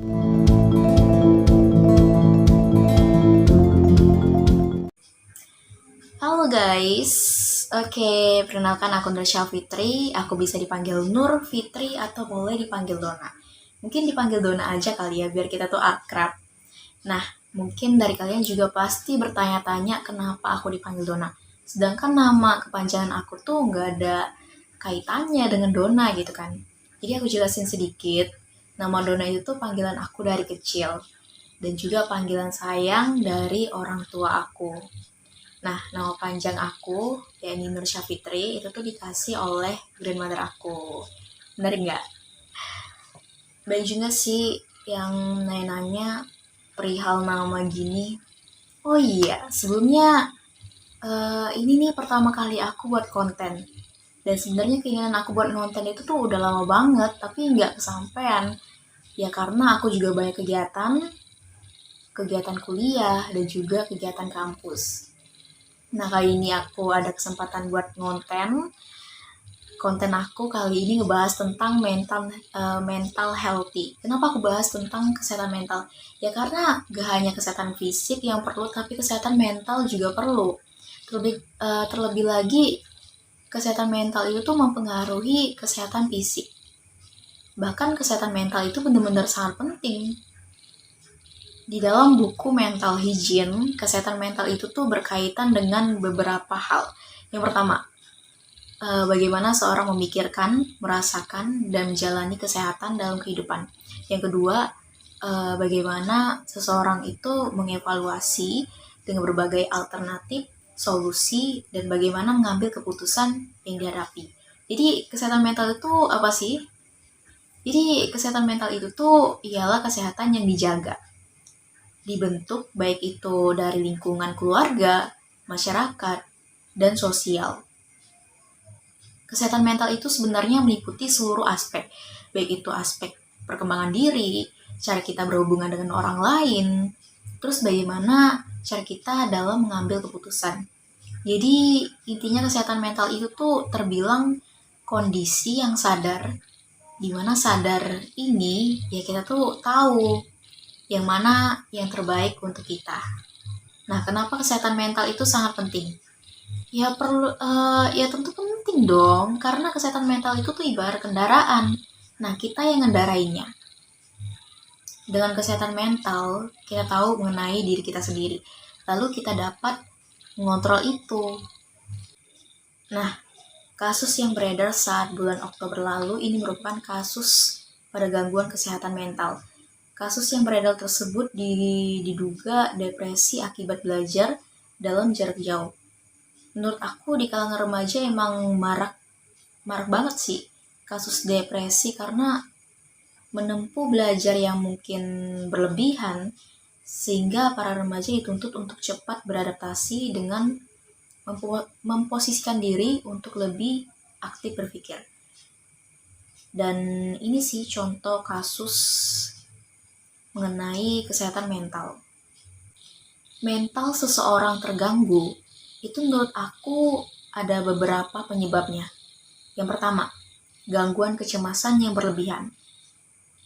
Halo guys, oke, perkenalkan aku Nur Fitri, aku bisa dipanggil Nur Fitri atau boleh dipanggil Dona. Mungkin dipanggil Dona aja kali ya, biar kita tuh akrab. Nah, mungkin dari kalian juga pasti bertanya-tanya kenapa aku dipanggil Dona. Sedangkan nama kepanjangan aku tuh nggak ada kaitannya dengan Dona gitu kan. Jadi aku jelasin sedikit, nama Dona itu tuh panggilan aku dari kecil. Dan juga panggilan sayang dari orang tua aku. Nah, nama panjang aku, yakni Nur Fitri, itu tuh dikasih oleh grandmother aku. Benar nggak? Banyak juga sih yang nanya-nanya perihal nama gini. Oh iya, sebelumnya ini nih pertama kali aku buat konten. Dan sebenarnya keinginan aku buat konten itu tuh udah lama banget, tapi nggak kesampaian. Ya karena aku juga banyak kegiatan kuliah, dan juga kegiatan kampus. Nah, kali ini aku ada kesempatan buat konten aku kali ini ngebahas tentang mental healthy. Kenapa aku bahas tentang kesehatan mental? Ya karena gak hanya kesehatan fisik yang perlu, tapi kesehatan mental juga perlu. Terlebih lagi, kesehatan mental itu tuh mempengaruhi kesehatan fisik. Bahkan kesehatan mental itu benar-benar sangat penting. Di dalam buku Mental Hygiene, kesehatan mental itu tuh berkaitan dengan beberapa hal. Yang pertama, bagaimana seorang memikirkan, merasakan, dan menjalani kesehatan dalam kehidupan. Yang kedua, bagaimana seseorang itu mengevaluasi dengan berbagai alternatif, solusi, dan bagaimana mengambil keputusan yang dihadapi. Jadi kesehatan mental itu apa sih? Jadi kesehatan mental itu tuh ialah kesehatan yang dijaga, dibentuk baik itu dari lingkungan keluarga, masyarakat, dan sosial. Kesehatan mental itu sebenarnya meliputi seluruh aspek, baik itu aspek perkembangan diri, cara kita berhubungan dengan orang lain, terus bagaimana cara kita dalam mengambil keputusan. Jadi intinya kesehatan mental itu tuh terbilang kondisi yang sadar, dimana sadar ini ya kita tuh tahu yang mana yang terbaik untuk kita. Nah, kenapa kesehatan mental itu sangat penting? Ya tentu penting dong, karena kesehatan mental itu tuh ibarat kendaraan. Nah, kita yang ngendarainya. Dengan kesehatan mental, kita tahu mengenai diri kita sendiri. Lalu kita dapat mengontrol itu. Nah, kasus yang beredar saat bulan Oktober lalu ini merupakan kasus pada gangguan kesehatan mental. Kasus yang beredar tersebut diduga depresi akibat belajar dalam jarak jauh. Menurut aku di kalangan remaja emang marak banget sih kasus depresi karena menempuh belajar yang mungkin berlebihan sehingga para remaja dituntut untuk cepat beradaptasi dengan memposisikan diri untuk lebih aktif berpikir. Dan ini sih contoh kasus mengenai kesehatan mental. Mental seseorang terganggu itu menurut aku ada beberapa penyebabnya. Yang pertama, gangguan kecemasan yang berlebihan.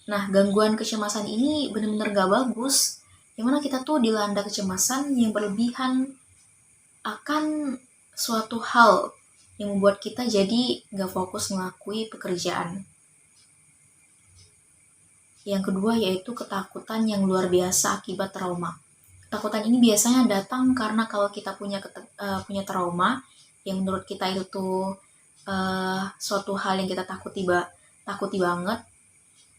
Nah, gangguan kecemasan ini benar-benar gak bagus. Yang mana kita tuh dilanda kecemasan yang berlebihan akan suatu hal yang membuat kita jadi gak fokus mengakui pekerjaan. Yang kedua yaitu ketakutan yang luar biasa akibat trauma. Ketakutan ini biasanya datang karena kalau kita punya trauma yang menurut kita itu tuh suatu hal yang kita takuti banget,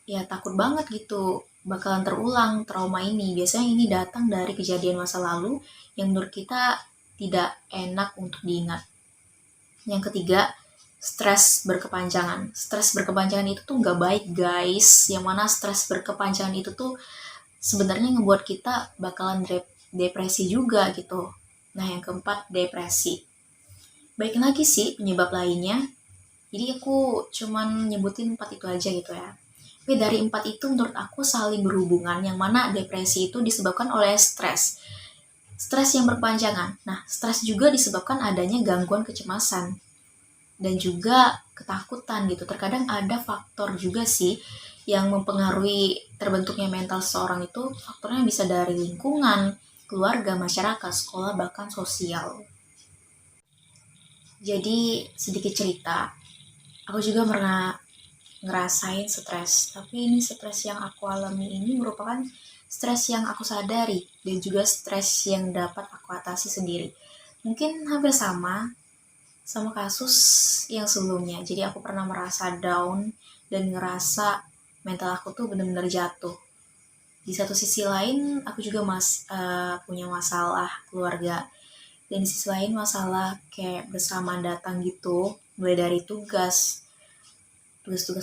ya takut banget gitu bakalan terulang trauma ini. Biasanya ini datang dari kejadian masa lalu yang menurut kita tidak enak untuk diingat. Yang ketiga, stres berkepanjangan. Stres berkepanjangan itu tuh nggak baik guys. Yang mana stres berkepanjangan itu tuh sebenarnya ngebuat kita bakalan depresi juga gitu. Nah, yang keempat, depresi. Baik lagi sih penyebab lainnya. Jadi aku cuman nyebutin 4 itu aja gitu ya. Tapi dari 4 itu menurut aku saling berhubungan, yang mana depresi itu disebabkan oleh stres. Stres yang berkepanjangan. Nah, stres juga disebabkan adanya gangguan kecemasan dan juga ketakutan gitu. Terkadang ada faktor juga sih Yang mempengaruhi terbentuknya mental seseorang itu faktornya bisa dari lingkungan, keluarga, masyarakat, sekolah, bahkan sosial. Jadi sedikit cerita, aku juga pernah ngerasain stres, tapi ini stres yang aku alami ini merupakan stres yang aku sadari dan juga stres yang dapat aku atasi sendiri. Mungkin hampir sama kasus yang sebelumnya. Jadi aku pernah merasa down dan ngerasa mental aku tuh benar-benar jatuh. Di satu sisi lain aku juga punya masalah keluarga, dan di sisi lain masalah kayak bersamaan datang gitu, mulai dari tugas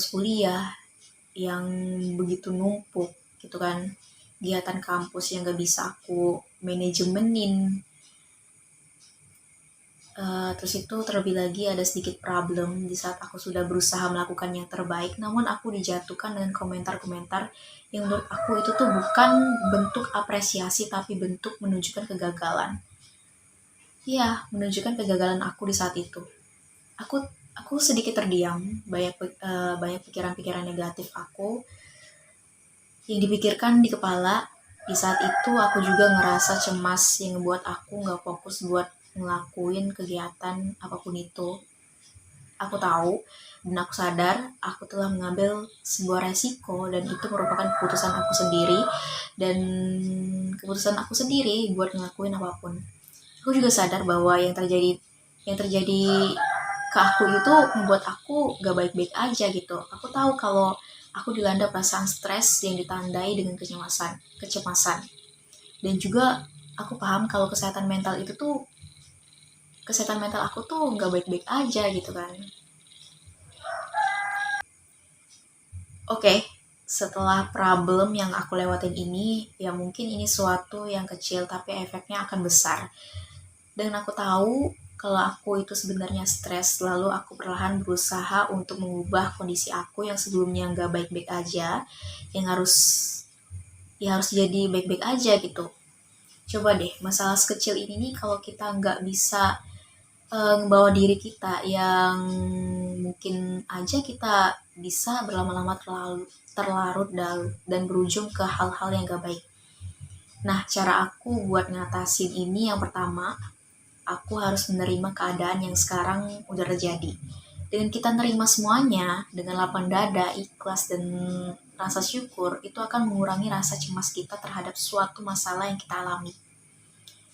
kuliah yang begitu numpuk gitu kan, kegiatan kampus yang gak bisa aku manajemenin. Terus itu terlebih lagi ada sedikit problem di saat aku sudah berusaha melakukan yang terbaik, namun aku dijatuhkan dengan komentar-komentar yang menurut aku itu tuh bukan bentuk apresiasi tapi bentuk menunjukkan kegagalan. Iya, menunjukkan kegagalan aku di saat itu. Aku aku sedikit terdiam, banyak pikiran-pikiran negatif aku yang dipikirkan di kepala. Di saat itu aku juga ngerasa cemas yang ngebuat aku nggak fokus buat ngelakuin kegiatan apapun itu. Aku tahu dan aku sadar aku telah mengambil sebuah resiko dan itu merupakan keputusan aku sendiri buat ngelakuin apapun. Aku juga sadar bahwa yang terjadi ke aku itu membuat aku gak baik-baik aja gitu. Aku tahu kalau aku dilanda perasaan stres yang ditandai dengan kecemasan. Dan juga aku paham kalau kesehatan mental aku tuh gak baik-baik aja gitu kan. Oke, setelah problem yang aku lewatin ini, ya mungkin ini suatu yang kecil tapi efeknya akan besar. Dan aku tahu kalau aku itu sebenarnya stres, lalu aku perlahan berusaha untuk mengubah kondisi aku yang sebelumnya nggak baik-baik aja, yang harus jadi baik-baik aja gitu. Coba deh, masalah sekecil ini nih kalau kita nggak bisa ngebawa diri kita yang mungkin aja kita bisa berlama-lama terlarut dan berujung ke hal-hal yang gak baik. Nah, cara aku buat ngatasin ini yang pertama, aku harus menerima keadaan yang sekarang udah terjadi. Dengan kita nerima semuanya, dengan lapang dada, ikhlas, dan rasa syukur, itu akan mengurangi rasa cemas kita terhadap suatu masalah yang kita alami.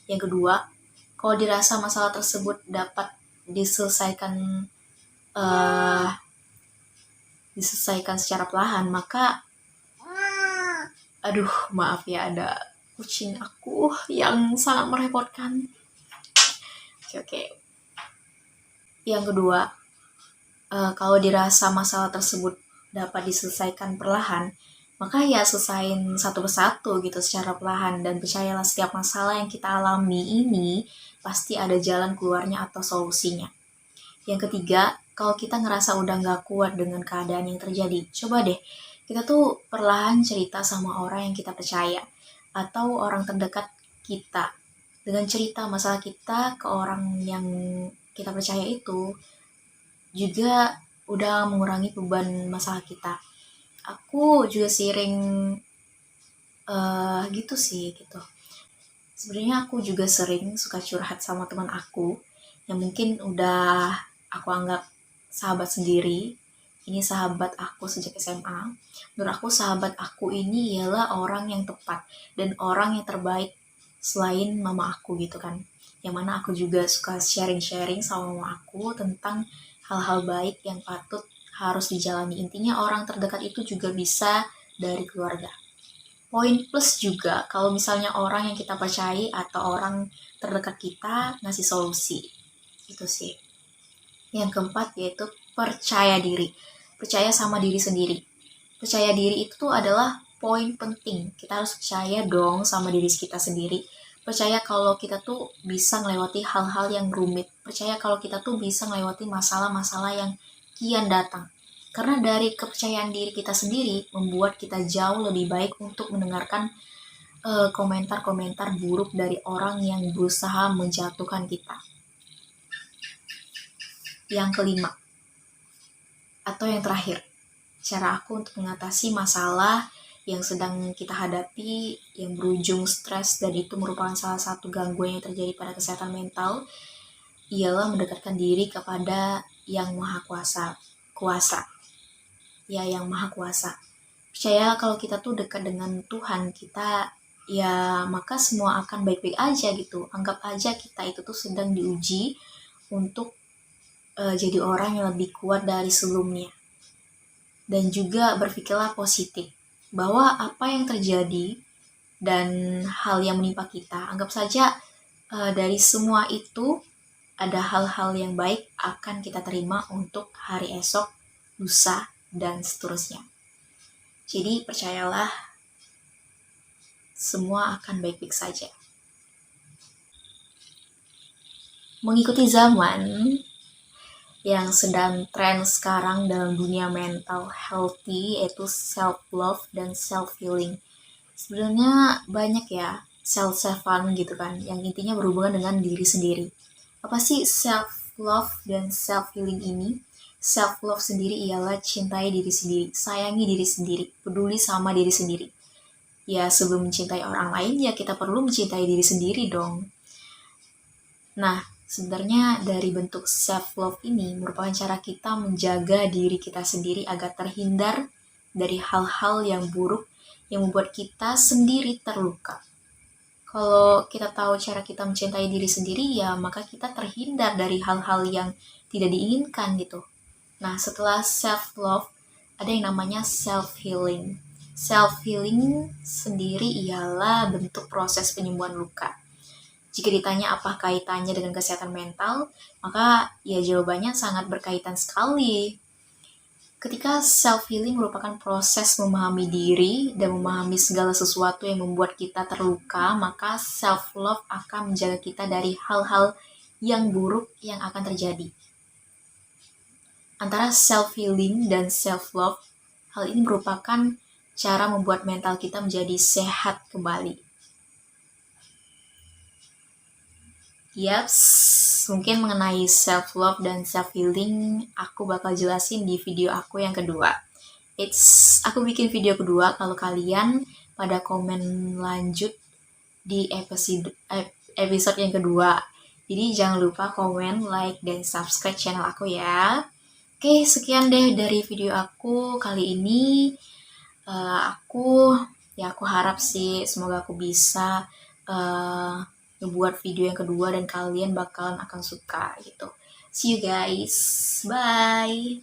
Yang kedua, kalau dirasa masalah tersebut dapat diselesaikan uh, diselesaikan secara perlahan, maka aduh maaf ya ada kucing aku yang sangat merepotkan. Oke. Yang kedua, kalau dirasa masalah tersebut dapat diselesaikan perlahan, maka ya selesain satu persatu gitu secara perlahan, dan percayalah setiap masalah yang kita alami ini pasti ada jalan keluarnya atau solusinya. Yang ketiga, kalau kita ngerasa udah gak kuat dengan keadaan yang terjadi, coba deh kita tuh perlahan cerita sama orang yang kita percaya atau orang terdekat kita. Dengan cerita masalah kita ke orang yang kita percaya itu juga udah mengurangi beban masalah kita. Aku juga sering gitu sih gitu. Sebenarnya aku juga sering suka curhat sama teman aku yang mungkin udah aku anggap sahabat sendiri. Ini sahabat aku sejak SMA. Menurut aku sahabat aku ini ialah orang yang tepat dan orang yang terbaik selain mama aku gitu kan. Yang mana aku juga suka sharing-sharing sama mama aku tentang hal-hal baik yang patut harus dijalani. Intinya orang terdekat itu juga bisa dari keluarga. Poin plus juga kalau misalnya orang yang kita percayai atau orang terdekat kita ngasih solusi. Itu sih. Yang keempat yaitu percaya diri. Percaya sama diri sendiri. Percaya diri itu adalah poin penting. Kita harus percaya dong sama diri kita sendiri. Percaya kalau kita tuh bisa melewati hal-hal yang rumit. Percaya kalau kita tuh bisa melewati masalah-masalah yang kian datang. Karena dari kepercayaan diri kita sendiri membuat kita jauh lebih baik untuk mendengarkan komentar-komentar buruk dari orang yang berusaha menjatuhkan kita. Yang kelima, atau yang terakhir, cara aku untuk mengatasi masalah yang sedang kita hadapi, yang berujung stres, dan itu merupakan salah satu gangguan yang terjadi pada kesehatan mental, ialah mendekatkan diri kepada yang maha kuasa. Ya, yang maha kuasa. Percaya kalau kita tuh dekat dengan Tuhan kita, ya maka semua akan baik-baik aja gitu. Anggap aja kita itu tuh sedang diuji untuk jadi orang yang lebih kuat dari sebelumnya. Dan juga berpikirlah positif, bahwa apa yang terjadi dan hal yang menimpa kita, anggap saja dari semua itu ada hal-hal yang baik akan kita terima untuk hari esok, lusa, dan seterusnya. Jadi percayalah, semua akan baik-baik saja. Mengikuti zaman yang sedang tren sekarang dalam dunia mental healthy, yaitu self-love dan self-healing. Sebenarnya banyak ya self-fun gitu kan, yang intinya berhubungan dengan diri sendiri. Apa sih self-love dan self-healing ini? Self-love sendiri ialah cintai diri sendiri, sayangi diri sendiri, peduli sama diri sendiri. Ya sebelum mencintai orang lain, ya kita perlu mencintai diri sendiri dong. Nah, sebenarnya dari bentuk self-love ini merupakan cara kita menjaga diri kita sendiri agar terhindar dari hal-hal yang buruk yang membuat kita sendiri terluka. Kalau kita tahu cara kita mencintai diri sendiri, ya maka kita terhindar dari hal-hal yang tidak diinginkan gitu. Nah, setelah self-love, ada yang namanya self-healing. Self-healing sendiri ialah bentuk proses penyembuhan luka. Jika ditanya apa kaitannya dengan kesehatan mental, maka ya jawabannya sangat berkaitan sekali. Ketika self-healing merupakan proses memahami diri dan memahami segala sesuatu yang membuat kita terluka, maka self-love akan menjaga kita dari hal-hal yang buruk yang akan terjadi. Antara self-healing dan self-love, hal ini merupakan cara membuat mental kita menjadi sehat kembali. Yaps, mungkin mengenai self-love dan self-healing aku bakal jelasin di video aku yang kedua. Aku bikin video kedua kalau kalian pada komen lanjut di episode yang kedua. Jadi jangan lupa komen, like, dan subscribe channel aku ya. Oke, sekian deh dari video aku kali ini. Aku harap sih semoga aku bisa ngebuat video yang kedua dan kalian bakalan akan suka gitu. See you guys. Bye.